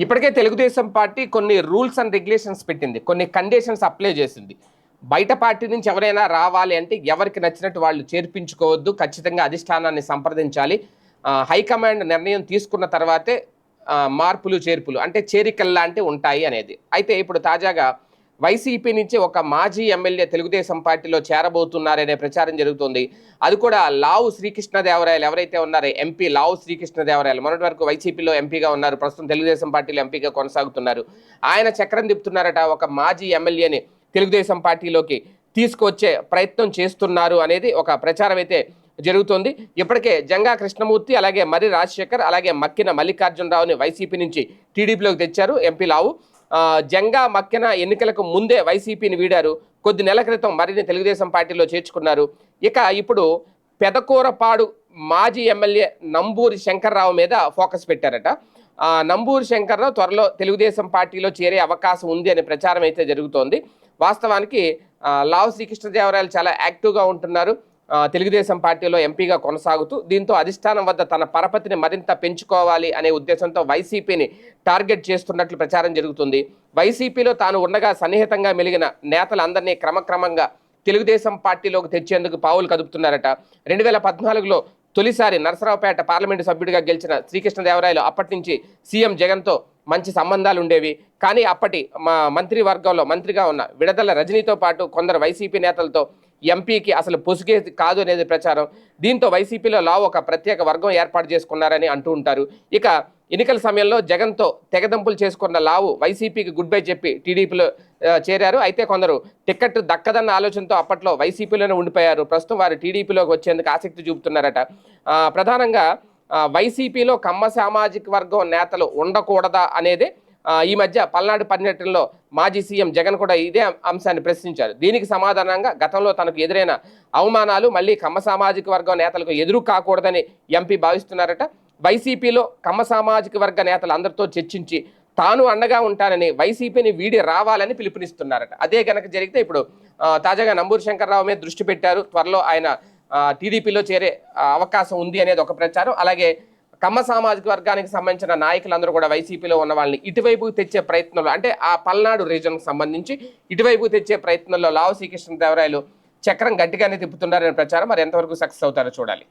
ఇప్పటికే తెలుగుదేశం పార్టీ కొన్ని rules and regulations పెట్టింది, కొన్ని కండిషన్స్ అప్లై చేసింది. బయట పార్టీ నుంచి ఎవరైనా రావాలి అంటే ఎవరికి నచ్చినట్టు వాళ్ళు చేర్పించుకోవద్దు, ఖచ్చితంగా అధిష్టానాన్ని సంప్రదించాలి. హైకమాండ్ నిర్ణయం తీసుకున్న తర్వాతే మార్పులు చేర్పులు అంటే చేరికల్లాంటి ఉంటాయి అనేది. అయితే ఇప్పుడు తాజాగా వైసీపీ నుంచి ఒక మాజీ ఎమ్మెల్యే తెలుగుదేశం పార్టీలో చేరబోతున్నారనే ప్రచారం జరుగుతుంది. అది కూడా లావు శ్రీకృష్ణదేవరాయలు ఎవరైతే ఉన్నారో ఎంపీ లావు శ్రీకృష్ణదేవరాయలు మొన్నటి వరకు వైసీపీలో ఎంపీగా ఉన్నారు, ప్రస్తుతం తెలుగుదేశం పార్టీలో ఎంపీగా కొనసాగుతున్నారు. ఆయన చక్రం తిప్పుతున్నారట, ఒక మాజీ ఎమ్మెల్యేని తెలుగుదేశం పార్టీలోకి తీసుకొచ్చే ప్రయత్నం చేస్తున్నారు అనేది ఒక ప్రచారం అయితే జరుగుతోంది. ఇప్పటికే జంగా కృష్ణమూర్తి, అలాగే మరి రాజశేఖర్, అలాగే మక్కిన మల్లికార్జునరావుని వైసీపీ నుంచి టీడీపీలోకి తెచ్చారు ఎంపీ లావు. జంగా మక్కిన ఎన్నికలకు ముందే వైసీపీని వీడారు, కొద్ది నెలల క్రితం మరిన్ని తెలుగుదేశం పార్టీలో చేర్చుకున్నారు. ఇక ఇప్పుడు పెదకూరపాడు మాజీ ఎమ్మెల్యే నంబూరి శంకర్రావు మీద ఫోకస్ పెట్టారట. నంబూరి శంకర్రావు త్వరలో తెలుగుదేశం పార్టీలో చేరే అవకాశం ఉంది అనే ప్రచారం అయితే జరుగుతోంది. వాస్తవానికి లావు శ్రీకృష్ణదేవరాయలు చాలా యాక్టివ్గా ఉంటున్నారు తెలుగుదేశం పార్టీలో ఎంపీగా కొనసాగుతూ. దీంతో అధిష్టానం వద్ద తన పరపతిని మరింత పెంచుకోవాలి అనే ఉద్దేశంతో వైసీపీని టార్గెట్ చేస్తున్నట్లు ప్రచారం జరుగుతుంది. వైసీపీలో తాను ఉండగా సన్నిహితంగా మెలిగిన నేతలందరినీ క్రమక్రమంగా తెలుగుదేశం పార్టీలోకి తెచ్చేందుకు పావులు కదుపుతున్నారట. 2014లో తొలిసారి నరసరావుపేట పార్లమెంటు సభ్యుడిగా గెలిచిన శ్రీకృష్ణదేవరాయలు అప్పటి నుంచి సీఎం జగన్తో మంచి సంబంధాలు ఉండేవి. కానీ అప్పటి మంత్రివర్గంలో మంత్రిగా ఉన్న విడదల రజనీతో పాటు కొందరు వైసీపీ నేతలతో ఎంపీకి అసలు పొసుగే కాదు అనేది ప్రచారం. దీంతో వైసీపీలో లావు ఒక ప్రత్యేక వర్గం ఏర్పాటు చేసుకున్నారని అంటూ ఉంటారు. ఇక ఎన్నికల సమయంలో జగన్తో తెగదంపులు చేసుకున్న లావు వైసీపీకి గుడ్ బై చెప్పి టీడీపీలో చేరారు. అయితే కొందరు టికెట్ దక్కదన్న ఆలోచనతో అప్పట్లో వైసీపీలోనే ఉండిపోయారు. ప్రస్తుతం వారు టీడీపీలోకి వచ్చేందుకు ఆసక్తి చూపుతున్నారట. ప్రధానంగా వైసీపీలో కమ్మ సామాజిక వర్గం నేతలు ఉండకూడదా అనేది ఈ మధ్య పల్నాడు పర్యటనలో మాజీ సీఎం జగన్ కూడా ఇదే అంశాన్ని ప్రశ్నించారు. దీనికి సమాధానంగా గతంలో తనకు ఎదురైన అవమానాలు మళ్ళీ కమ్మ సామాజిక వర్గం నేతలకు ఎదురు కాకూడదని ఎంపీ భావిస్తున్నారట. వైసీపీలో కమ్మ సామాజిక వర్గ నేతలు అందరితో చర్చించి తాను అండగా ఉంటానని వైసీపీని వీడి రావాలని పిలుపునిస్తున్నారట. అదే గనక జరిగితే ఇప్పుడు తాజాగా నంబూరి శంకర్రావు మీద దృష్టి పెట్టారు. త్వరలో ఆయన టీడీపీలో చేరే అవకాశం ఉంది అనేది ఒక ప్రచారం. అలాగే కమ్మ సామాజిక వర్గానికి సంబంధించిన నాయకులందరూ కూడా వైసీపీలో ఉన్న వాళ్ళని ఇటువైపుకు తెచ్చే ప్రయత్నంలో, అంటే ఆ పల్నాడు రీజన్కి సంబంధించి ఇటువైపు తెచ్చే ప్రయత్నంలో లావు శ్రీకృష్ణదేవరాయలు చక్రం గట్టిగానే తిప్పుతున్నారనే ప్రచారం. మరి ఎంతవరకు సక్సెస్ అవుతారో చూడాలి.